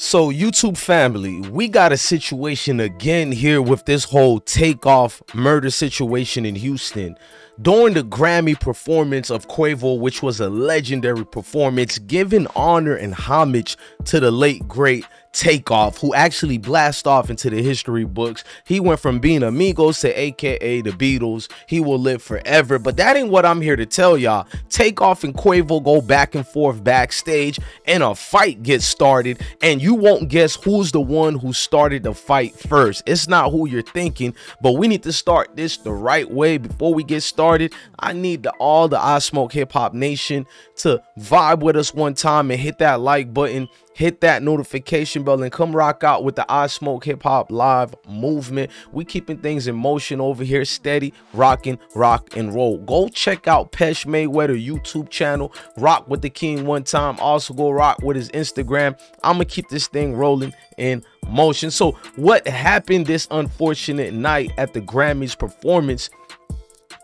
So YouTube family, we got a situation again here with this whole Takeoff murder situation in Houston. During the Grammy performance of Quavo, which was a legendary performance, giving honor and homage to the late great Takeoff, who actually blasted off into the history books. He went from being amigos to AKA the Beatles. He will live forever. But that ain't what I'm here to tell y'all. Takeoff and Quavo go back and forth backstage, and a fight gets started, and you won't guess who's the one who started the fight first. It's not who you're thinking, but we need to start this the right way. Before we get started, I need all the IsmokeHiphop Nation to vibe with us one time and hit that like button, hit that notification bell, and come rock out with the IsmokeHiphop live movement. We keeping things in motion over here, steady rocking, rock and roll. Go check out Pesh Mayweather YouTube channel, rock with the king one time. Also go rock with his Instagram. I'm gonna keep this thing rolling in motion. So what happened this unfortunate night at the Grammys performance?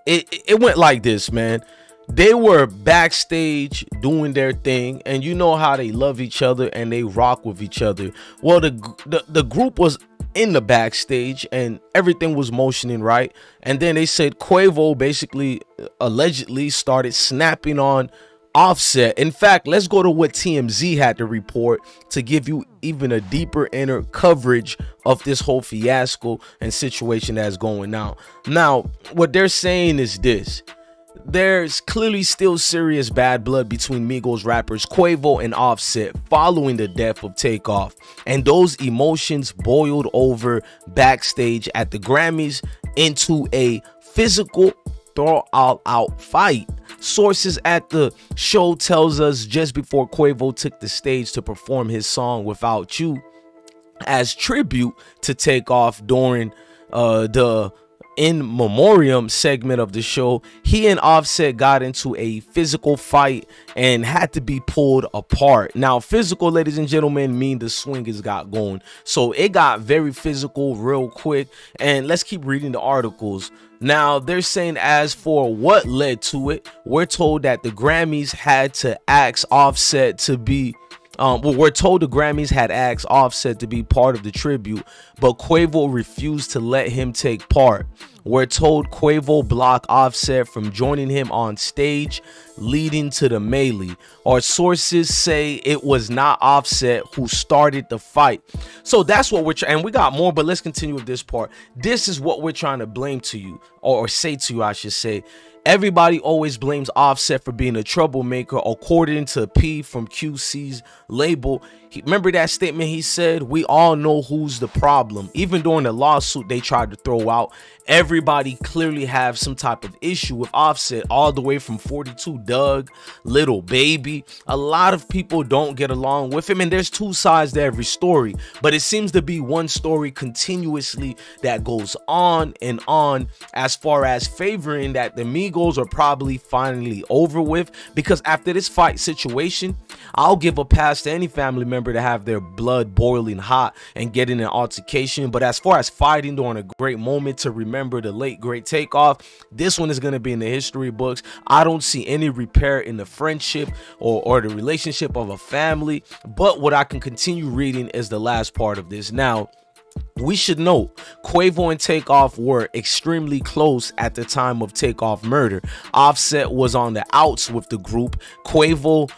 It went like this, man. They were backstage doing their thing, and you know how they love each other and they rock with each other. Well, the group was in the backstage and everything was motioning right, and then they said Quavo basically allegedly started snapping on Offset. In fact, let's go to what TMZ had to report to give you even a deeper inner coverage of this whole fiasco and situation that's going on. Now, what they're saying is this: there's clearly still serious bad blood between Migos rappers Quavo and Offset following the death of Takeoff, and those emotions boiled over backstage at the Grammys into a physical all-out fight. Sources at the show tells us just before Quavo took the stage to perform his song Without You as tribute to Takeoff during the in memoriam segment of the show, he and Offset got into a physical fight and had to be pulled apart. Now, physical, ladies and gentlemen, mean the swingers got going. So it got very physical real quick, and let's keep reading the articles. Now, they're saying as for what led to it, we're told that the Grammys had to ask Offset to be we're told the Grammys had asked Offset to be part of the tribute, but Quavo refused to let him take part. We're told Quavo blocked Offset from joining him on stage, leading to the melee. Our sources say it was not Offset who started the fight. So that's what we're trying, and we got more, but let's continue with this part. This is what we're trying to blame to you, or say to you, I should say. Everybody always blames Offset for being a troublemaker, according to P from QC's label. Remember that statement he said? We all know who's the problem. Even during the lawsuit they tried to throw out, everybody clearly have some type of issue with Offset, all the way from 42 Doug, Little Baby. A lot of people don't get along with him, and there's two sides to every story, but it seems to be one story continuously that goes on and on, as far as favoring that the Migos are probably finally over with, because after this fight situation, I'll give a pass to any family member to have their blood boiling hot and get in an altercation. But as far as fighting during a great moment to remember the late great Takeoff, this one is going to be in the history books. I don't see any repair in the friendship or the relationship of a family. But what I can continue reading is the last part of this. Now, we should note Quavo and Takeoff were extremely close at the time of Takeoff murder. Offset was on the outs with the group. Quavo's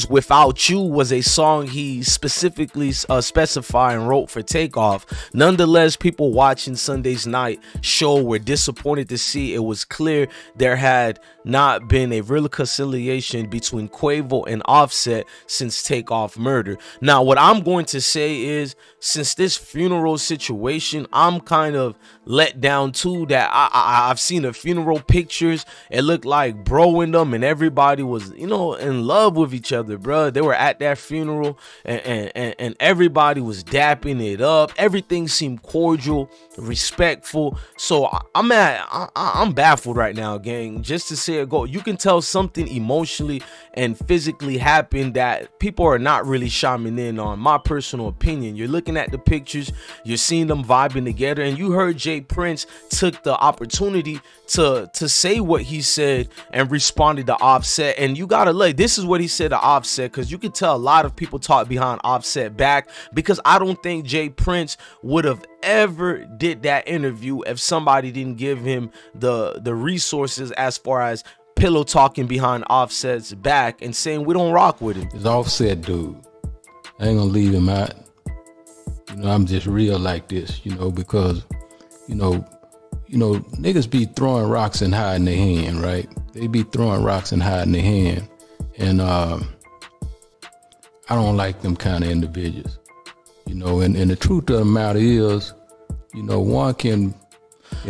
Without You was a song he specifically specified and wrote for Takeoff. Nonetheless, people watching Sunday's night show were disappointed to see it was clear there had not been a real reconciliation between Quavo and Offset since Takeoff murder. Now, what I'm going to say is, since this funeral situation, I'm kind of let down too, that I've seen the funeral pictures. It looked like bro in them, and everybody was, you know, in love with each other, bro. They were at that funeral, and everybody was dapping it up. Everything seemed cordial, respectful. So I'm baffled right now, gang. Just to say it go, you can tell something emotionally and physically happened that people are not really chiming in on. My personal opinion, you're looking at the pictures, you're seeing them vibing together, and you heard Jay Prince took the opportunity to say what he said and responded to Offset. And you gotta look, this is what what he said to Offset, because you can tell a lot of people talk behind Offset back, because I don't think Jay Prince would have ever did that interview if somebody didn't give him the resources as far as pillow talking behind Offset's back and saying we don't rock with him. It's Offset, dude. I ain't gonna leave him out. You know, I'm just real like this, you know, because, you know, niggas be throwing rocks and hiding their hand, right? They be throwing rocks and hiding their hand. And I don't like them kind of individuals. You know, and the truth of the matter is, you know, one can...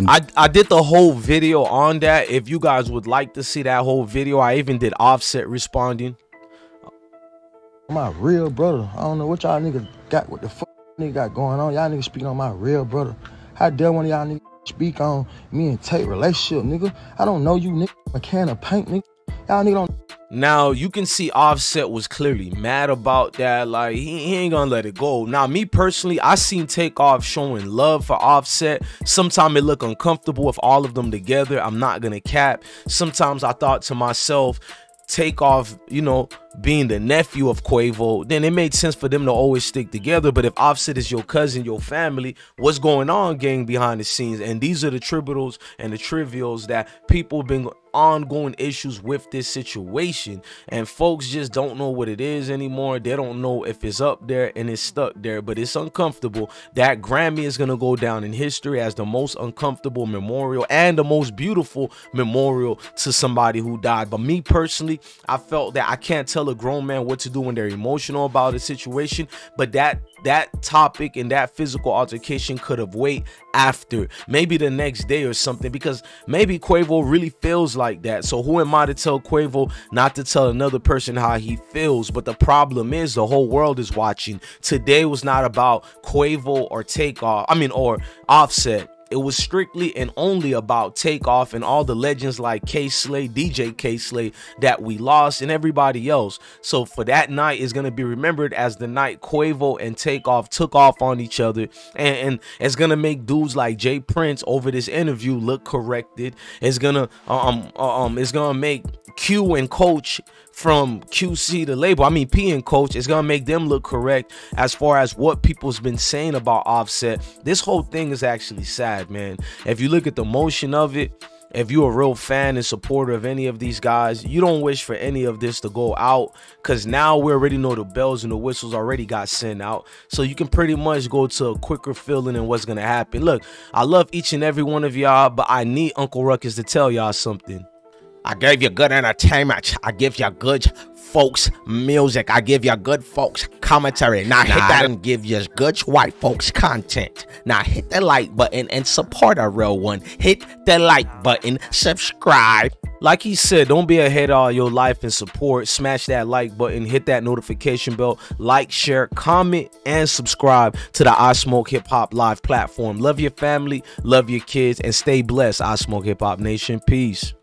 I did the whole video on that. If you guys would like to see that whole video, I even did Offset responding. My real brother. I don't know what y'all niggas got, what the fuck nigga got going on. Y'all niggas speaking on my real brother. How dare one of y'all niggas speak on me and Tate relationship, nigga? I don't know you, nigga. A can of paint, nigga. Y'all nigga don't... Now, you can see Offset was clearly mad about that. Like, he ain't gonna let it go. Now, me personally, I seen TAKEOFF showing love for Offset. Sometimes it look uncomfortable with all of them together. I'm not gonna cap. Sometimes I thought to myself, TAKEOFF, you know, being the nephew of Quavo, then it made sense for them to always stick together. But if Offset is your cousin, your family, what's going on, gang, behind the scenes? And these are the tributals and the trivials that people have been ongoing issues with this situation, and folks just don't know what it is anymore. They don't know if it's up there and it's stuck there, but it's uncomfortable. That Grammy is gonna go down in history as the most uncomfortable memorial and the most beautiful memorial to somebody who died. But me personally, I felt that I can't tell a grown man what to do when they're emotional about a situation, but that topic and that physical altercation could have waited after, maybe the next day or something, because maybe Quavo really feels like that. So who am I to tell Quavo not to tell another person how he feels? But the problem is the whole world is watching. Today was not about Quavo or TAKEOFF, or Offset. It was strictly and only about TAKEOFF and all the legends like K-Slay, DJ K-Slay that we lost, and everybody else. So for that night is going to be remembered as the night Quavo and TAKEOFF took off on each other, and it's going to make dudes like Jay Prince over this interview look corrected. It's going to make Q and Coach from QC the label, P and Coach, is gonna make them look correct as far as what people's been saying about Offset. This whole thing is actually sad, man. If you look at the motion of it, if you're a real fan and supporter of any of these guys, you don't wish for any of this to go out, because now we already know the bells and the whistles already got sent out. So you can pretty much go to a quicker feeling in what's gonna happen. Look, I love each and every one of y'all, but I need Uncle Ruckus to tell y'all something. I gave you good entertainment. I give you good folks music. I give you good folks commentary. Now hit that and give you good white folks content. Now hit the like button and support a real one. Hit the like button, subscribe. Like he said, don't be ahead all your life and support. Smash that like button, hit that notification bell, like, share, comment, and subscribe to the IsmokeHiphop live platform. Love your family, love your kids, and stay blessed, IsmokeHiphop Nation. Peace.